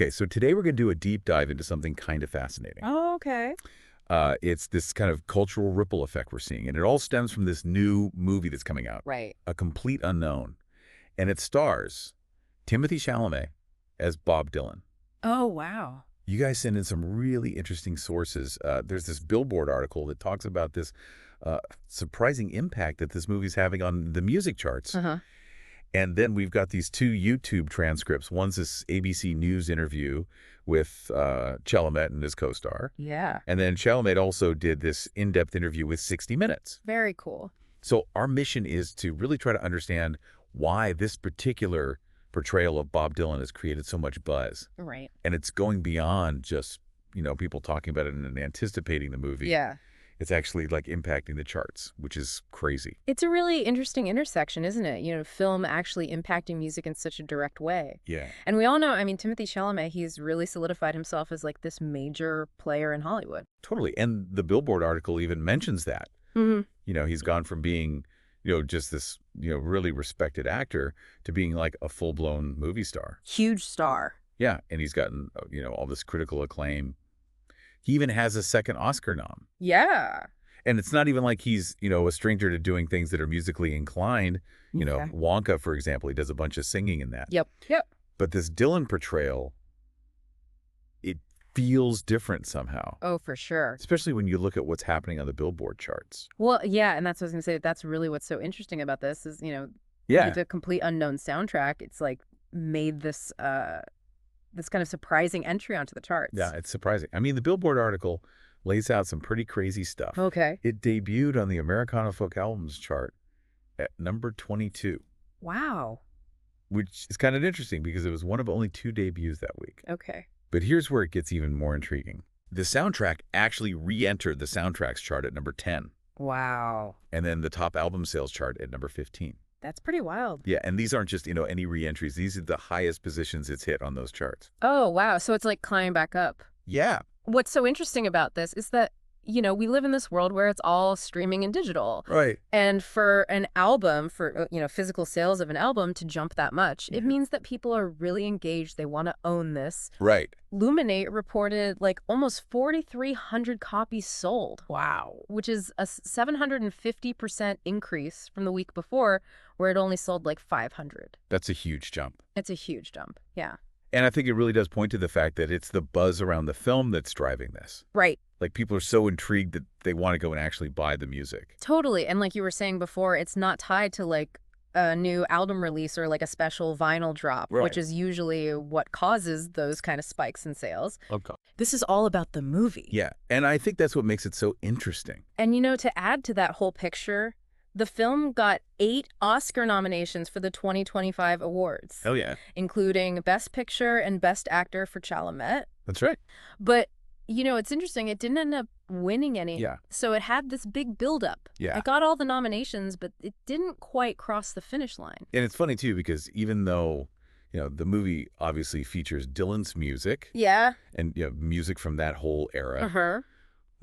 Okay, so today we're going to do a deep dive into something kind of fascinating. Oh, okay. It's this kind of cultural ripple effect we're seeing, and it all stems from this new movie that's coming out, Right. A Complete Unknown, and it stars Timothée Chalamet as Bob Dylan. Oh, wow. You guys send in some really interesting sources. There's this Billboard article that talks about this surprising impact that this movie's having on the music charts. Uh-huh. And then we've got these two YouTube transcripts. One's this ABC News interview with Chalamet and his co-star. Yeah. And then Chalamet also did this in-depth interview with 60 Minutes. Very cool. So our mission is to really try to understand why this particular portrayal of Bob Dylan has created so much buzz. Right. And it's going beyond just, people talking about it and anticipating the movie. Yeah. It's actually like impacting the charts, which is crazy. It's a really interesting intersection, isn't it? Film actually impacting music in such a direct way. Yeah. And we all know, Timothée Chalamet, he's really solidified himself as like this major player in Hollywood. Totally. And the Billboard article even mentions that. Mm-hmm. He's gone from being, just this, really respected actor to being like a full-blown movie star. Huge star. Yeah. And he's gotten, all this critical acclaim. He even has a second Oscar nom. Yeah. And it's not even like he's, a stranger to doing things that are musically inclined. Okay. Wonka, for example, he does a bunch of singing in that. Yep. But this Dylan portrayal, it feels different somehow. Oh, for sure. Especially when you look at what's happening on the Billboard charts. Well, yeah, and that's what I was going to say. That's really what's so interesting about this is, Yeah. with the Complete Unknown soundtrack, it's like made this this kind of surprising entry onto the charts. Yeah, it's surprising. The Billboard article lays out some pretty crazy stuff. Okay. It debuted on the Americana Folk Albums chart at number 22. Wow. Which is kind of interesting because it was one of only 2 debuts that week. Okay. But here's where it gets even more intriguing. The soundtrack actually re-entered the soundtracks chart at number 10. Wow. And then the top album sales chart at number 15. That's pretty wild. Yeah, and these aren't just, any re-entries. These are the highest positions it's hit on those charts. Oh, wow. So it's like climbing back up. Yeah. What's so interesting about this is that, we live in this world where it's all streaming and digital. Right. And for an album, for, physical sales of an album to jump that much, it means that people are really engaged. They want to own this. Right. Luminate reported like almost 4,300 copies sold. Wow. Which is a 750% increase from the week before, where it only sold like 500. That's a huge jump. It's a huge jump. Yeah. And I think it really does point to the fact that it's the buzz around the film that's driving this. Right. Like, people are so intrigued that they want to go and actually buy the music. Totally. And like you were saying before, it's not tied to like a new album release or like a special vinyl drop, Right. which is usually what causes those kind of spikes in sales. Okay. This is all about the movie. Yeah. And I think that's what makes it so interesting. And, to add to that whole picture, the film got 8 Oscar nominations for the 2025 awards. Hell yeah. Including Best Picture and Best Actor for Chalamet. That's right. But, it's interesting. It didn't end up winning any. Yeah. So it had this big buildup. Yeah. It got all the nominations, but it didn't quite cross the finish line. And it's funny, too, because even though, the movie obviously features Dylan's music. Yeah. And, music from that whole era. Uh-huh.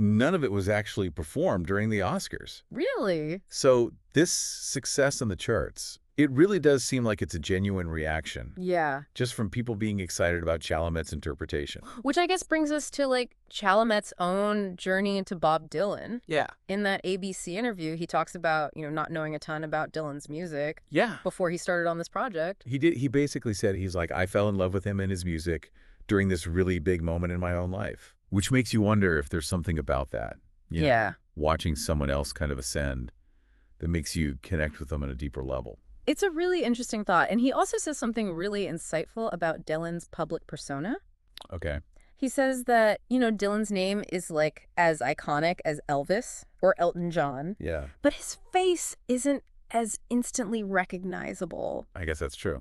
None of it was actually performed during the Oscars. Really? So this success on the charts, it really does seem like it's a genuine reaction. Yeah. Just from people being excited about Chalamet's interpretation. Which I guess brings us to like Chalamet's own journey into Bob Dylan. Yeah. In that ABC interview, he talks about, not knowing a ton about Dylan's music. Yeah. Before he started on this project. He basically said, he's like, I fell in love with him and his music during this really big moment in my own life. Which makes you wonder if there's something about that. Yeah. Watching someone else kind of ascend that makes you connect with them on a deeper level. It's a really interesting thought. And he also says something really insightful about Dylan's public persona. Okay. He says that, Dylan's name is like as iconic as Elvis or Elton John. Yeah. But his face isn't as instantly recognizable. I guess that's true.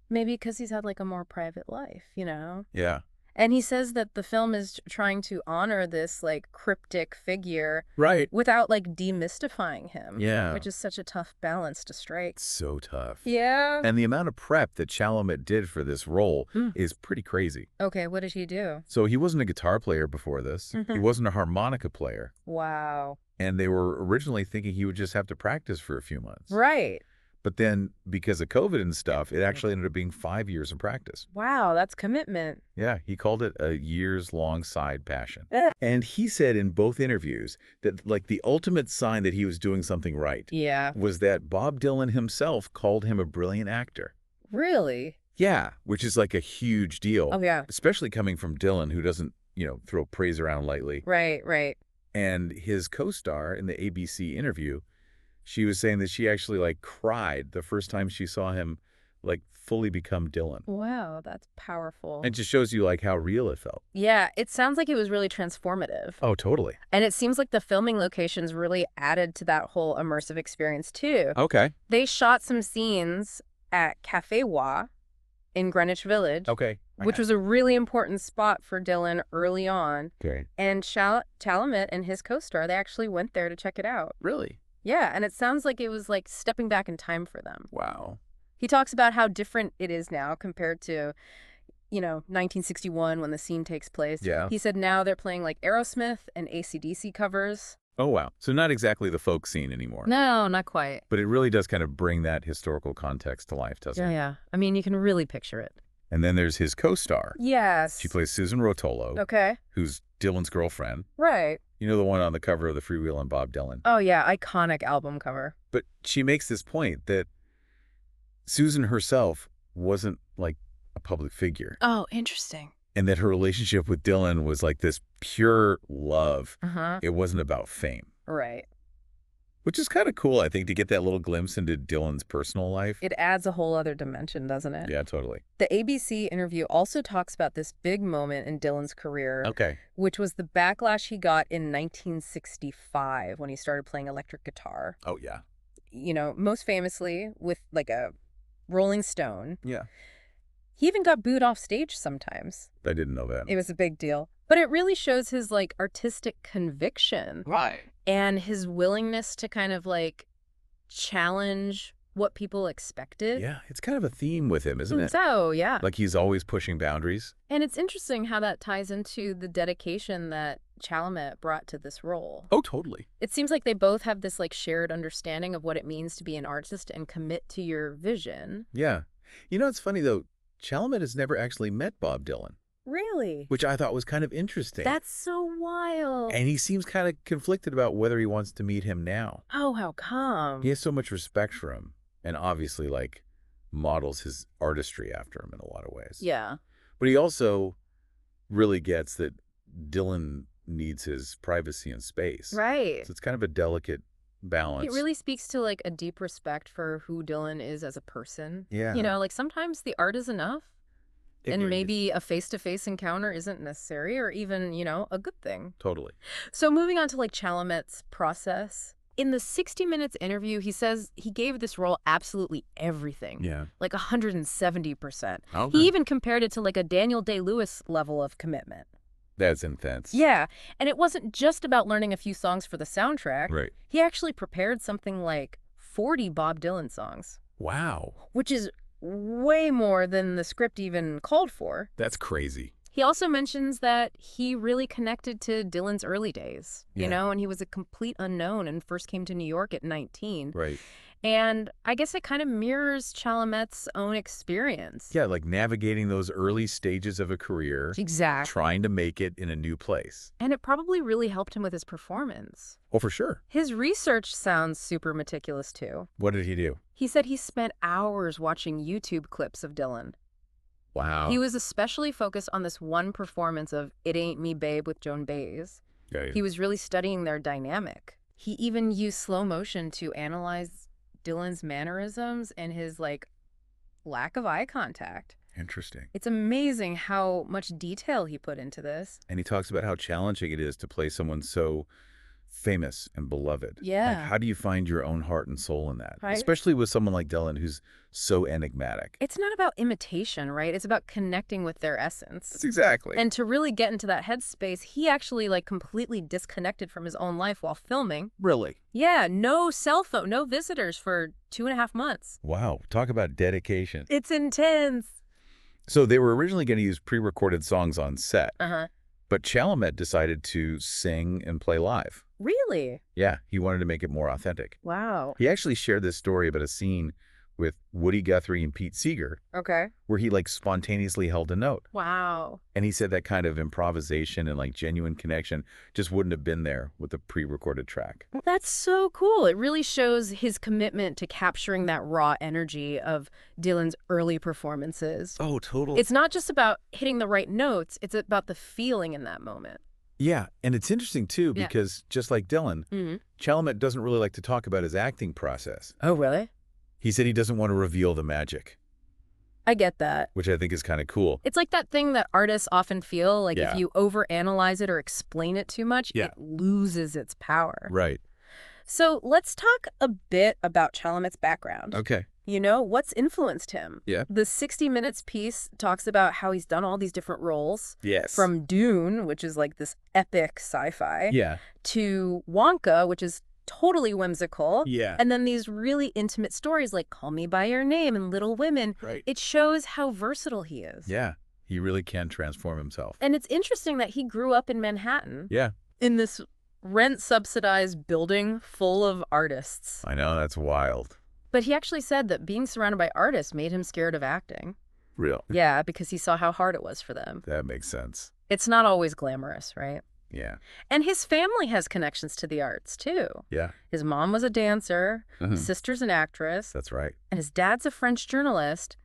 Maybe because he's had like a more private life, Yeah. And he says that the film is trying to honor this like cryptic figure. Right. Without like demystifying him. Yeah. Which is such a tough balance to strike. So tough. Yeah. And the amount of prep that Chalamet did for this role is pretty crazy. Okay, what did he do? So he wasn't a guitar player before this. He wasn't a harmonica player. Wow. And they were originally thinking he would just have to practice for a few months. Right. But then because of COVID and stuff, it actually ended up being 5 years of practice. Wow, that's commitment. Yeah, he called it a years-long side passion. Eh. And he said in both interviews that, like, the ultimate sign that he was doing something right Yeah. was that Bob Dylan himself called him a brilliant actor. Really? Yeah, which is like a huge deal. Oh, yeah. Especially coming from Dylan, who doesn't, throw praise around lightly. Right, right. And his co-star in the ABC interview, she was saying that she actually, like, cried the first time she saw him, like, fully become Dylan. Wow, that's powerful. It just shows you, like, how real it felt. Yeah, it sounds like it was really transformative. Oh, totally. And it seems like the filming locations really added to that whole immersive experience, too. Okay. They shot some scenes at Café Wa in Greenwich Village, Okay. which was a really important spot for Dylan early on. Okay. And Chalamet and his co-star, they actually went there to check it out. Really? Yeah, and it sounds like it was like stepping back in time for them. Wow. He talks about how different it is now compared to, 1961 when the scene takes place. Yeah. He said now they're playing like Aerosmith and AC/DC covers. Oh, wow. So not exactly the folk scene anymore. No, not quite. But it really does kind of bring that historical context to life, doesn't Yeah, it? yeah. I mean, you can really picture it. And then there's his co-star. Yes. She plays Susan Rotolo, Okay. who's Dylan's girlfriend. Right. You know, the one on the cover of the Freewheel and Bob Dylan. Oh, yeah. Iconic album cover. But she makes this point that Susan herself wasn't, like, a public figure. Oh, interesting. And that her relationship with Dylan was like this pure love. Uh-huh. It wasn't about fame. Right. Which is kind of cool, I think, to get that little glimpse into Dylan's personal life. It adds a whole other dimension, doesn't it? Yeah, totally. The ABC interview also talks about this big moment in Dylan's career, Okay. which was the backlash he got in 1965 when he started playing electric guitar. Oh, yeah. Most famously with like a Rolling Stone. Yeah. He even got booed off stage sometimes. I didn't know that. It was a big deal. But it really shows his like artistic conviction. Right. And his willingness to kind of like challenge what people expected. Yeah, it's kind of a theme with him, isn't it? So, yeah. Like he's always pushing boundaries. And it's interesting how that ties into the dedication that Chalamet brought to this role. Oh, totally. It seems like they both have this like shared understanding of what it means to be an artist and commit to your vision. Yeah. It's funny, though. Chalamet has never actually met Bob Dylan, Really? which I thought was kind of interesting. That's so wild. And he seems kind of conflicted about whether he wants to meet him now. Oh, how come? He has so much respect for him and obviously, like, models his artistry after him in a lot of ways. Yeah. But he also really gets that Dylan needs his privacy and space. Right. So it's kind of a delicate balance. It really speaks to like a deep respect for who Dylan is as a person. Yeah. Like sometimes the art is enough. It And really maybe a face-to-face encounter isn't necessary or even, a good thing. is. Totally. So moving on to like Chalamet's process. In the 60 Minutes interview, he says he gave this role absolutely everything. Yeah. Like 170%. Okay. He even compared it to like a Daniel Day-Lewis level of commitment. That's intense. Yeah. And it wasn't just about learning a few songs for the soundtrack. Right. He actually prepared something like 40 Bob Dylan songs, Wow. which is way more than the script even called for. That's crazy. He also mentions that he really connected to Dylan's early days, Yeah. and he was a complete unknown and first came to New York at 19. Right. And I guess it kind of mirrors Chalamet's own experience. Yeah, like navigating those early stages of a career, Exactly. trying to make it in a new place. And it probably really helped him with his performance. Oh, for sure. His research sounds super meticulous, too. What did he do? He said he spent hours watching YouTube clips of Dylan. Wow. He was especially focused on this one performance of It Ain't Me Babe with Joan Baez. Yeah, He was really studying their dynamic. He even used slow motion to analyze Dylan's mannerisms and his, lack of eye contact. Interesting. It's amazing how much detail he put into this. And he talks about how challenging it is to play someone so famous and beloved. Yeah. Like, how do you find your own heart and soul in that? Right. Especially with someone like Dylan, who's so enigmatic. It's not about imitation, right? It's about connecting with their essence. Exactly. And to really get into that headspace, he actually, completely disconnected from his own life while filming. Really? Yeah, no cell phone, no visitors for 2.5 months. Wow. Talk about dedication. It's intense. So they were originally going to use pre-recorded songs on set, Uh-huh. but Chalamet decided to sing and play live. Really? Yeah, he wanted to make it more authentic. Wow. He actually shared this story about a scene with Woody Guthrie and Pete Seeger, Okay. where he like spontaneously held a note. Wow. And he said that kind of improvisation and like genuine connection just wouldn't have been there with a pre-recorded track. Well, that's so cool. It really shows his commitment to capturing that raw energy of Dylan's early performances. Oh, totally. It's not just about hitting the right notes, it's about the feeling in that moment. Yeah, and it's interesting too Yeah. because just like Dylan, Chalamet doesn't really like to talk about his acting process. Oh, really? He said he doesn't want to reveal the magic, I get that. which I think is kind of cool. It's like that thing that artists often feel, like Yeah. if you overanalyze it or explain it too much, Yeah. it loses its power. Right. So let's talk a bit about Chalamet's background. Okay. You know, what's influenced him? Yeah. The 60 Minutes piece talks about how he's done all these different roles. Yes. From Dune, which is like this epic sci-fi, Yeah. to Wonka, which is totally whimsical. Yeah. And then these really intimate stories like Call Me By Your Name and Little Women. Right. It shows how versatile he is. Yeah. He really can transform himself. And it's interesting that he grew up in Manhattan Yeah. in this rent-subsidized building full of artists. I know, that's wild. But he actually said that being surrounded by artists made him scared of acting. Real. Yeah, because he saw how hard it was for them. That makes sense. It's not always glamorous, right? Yeah. And his family has connections to the arts, too. Yeah. His mom was a dancer, his sister's an actress, That's right. and his dad's a French journalist.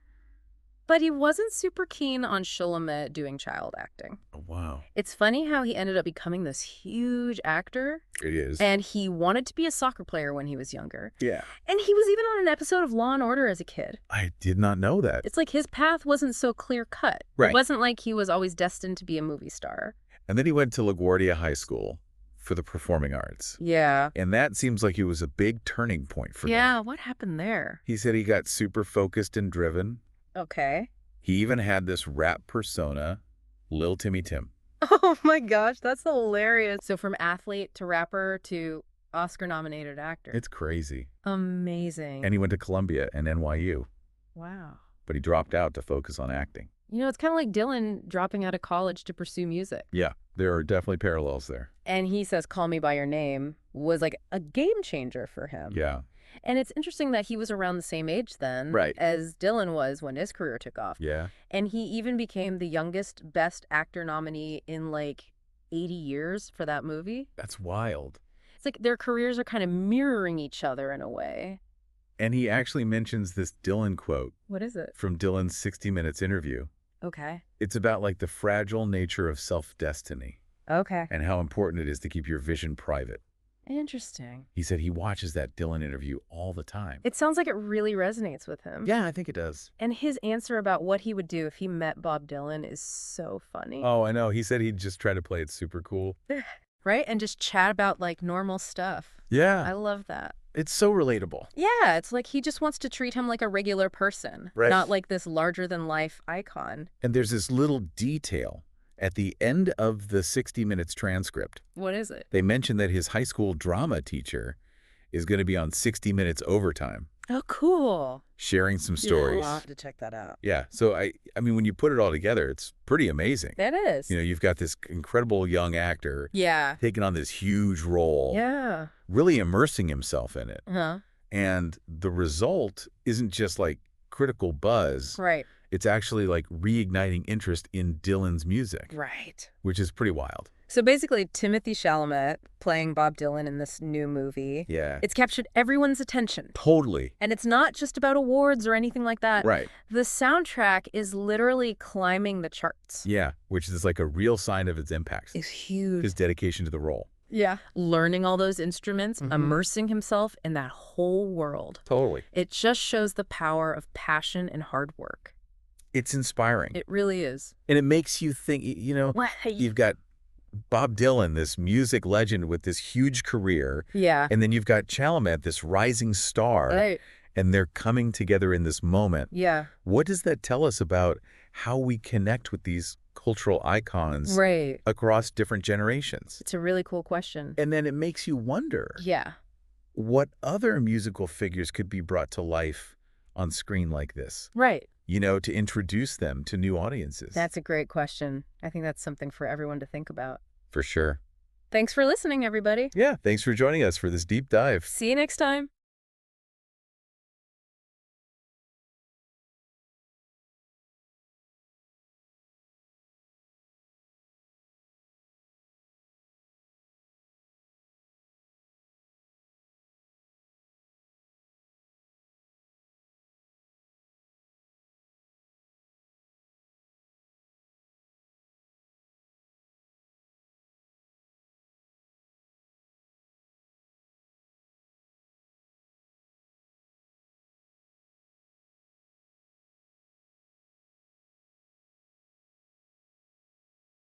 But he wasn't super keen on Chalamet doing child acting. Oh, wow. It's funny how he ended up becoming this huge actor, It is. and he wanted to be a soccer player when he was younger. Yeah. And he was even on an episode of Law & Order as a kid. I did not know that. It's like his path wasn't so clear-cut. Right. It wasn't like he was always destined to be a movie star. And then he went to LaGuardia High School for the performing arts. Yeah. And that seems like it was a big turning point for him. Yeah, what happened there? He said he got super focused and driven. Okay. He even had this rap persona, Lil Timmy Tim. Oh my gosh, that's hilarious. So from athlete to rapper to Oscar-nominated actor. It's crazy. Amazing. And he went to Columbia and NYU, Wow. but he dropped out to focus on acting. You know, it's kind of like Dylan dropping out of college to pursue music. Yeah, there are definitely parallels there. And he says Call Me By Your Name was like a game changer for him. Yeah. And it's interesting that he was around the same age then Right. as Dylan was when his career took off. Yeah. And he even became the youngest Best Actor nominee in like 80 years for that movie. That's wild. It's like their careers are kind of mirroring each other in a way. And he actually mentions this Dylan quote What is it? from Dylan's 60 Minutes interview. Okay. It's about like the fragile nature of self-destiny Okay. and how important it is to keep your vision private. Interesting. He said he watches that Dylan interview all the time. It sounds like it really resonates with him. Yeah, I think it does. And his answer about what he would do if he met Bob Dylan is so funny. Oh, I know. He said he'd just try to play it super cool. Right? And just chat about like normal stuff. I Yeah. love that. It's so relatable. Yeah, it's like he just wants to treat him like a regular person, Right. not like this larger-than-life icon. And there's this little detail at the end of the 60 Minutes transcript. What is it? They mention that his high school drama teacher is going to be on 60 Minutes overtime, Oh, cool. sharing some stories. I'll have to check that out. Yeah. So, I mean, when you put it all together, it's pretty amazing. That is. You know, you've got this incredible young actor Yeah. taking on this huge role, Yeah. really immersing himself in it. Uh-huh. And the result isn't just like critical buzz. Right. It's actually like reigniting interest in Dylan's music, Right. which is pretty wild. So basically, Timothée Chalamet playing Bob Dylan in this new movie. Yeah. It's captured everyone's attention. Totally. And it's not just about awards or anything like that. Right. The soundtrack is literally climbing the charts. Yeah. Which is like a real sign of its impact, It's huge. his dedication to the role. Yeah. Learning all those instruments, immersing himself in that whole world. Totally. It just shows the power of passion and hard work. It's inspiring. It really is. And it makes you think, you know, What? you've got Bob Dylan, this music legend with this huge career, Yeah. and then you've got Chalamet, this rising star, Right. and they're coming together in this moment. Yeah. What does that tell us about how we connect with these cultural icons Right. across different generations? It's a really cool question. And then it makes you wonder Yeah. what other musical figures could be brought to life on screen like this, Right. you know, to introduce them to new audiences. That's a great question. I think that's something for everyone to think about. For sure. Thanks for listening, everybody. Yeah, thanks for joining us for this deep dive. See you next time.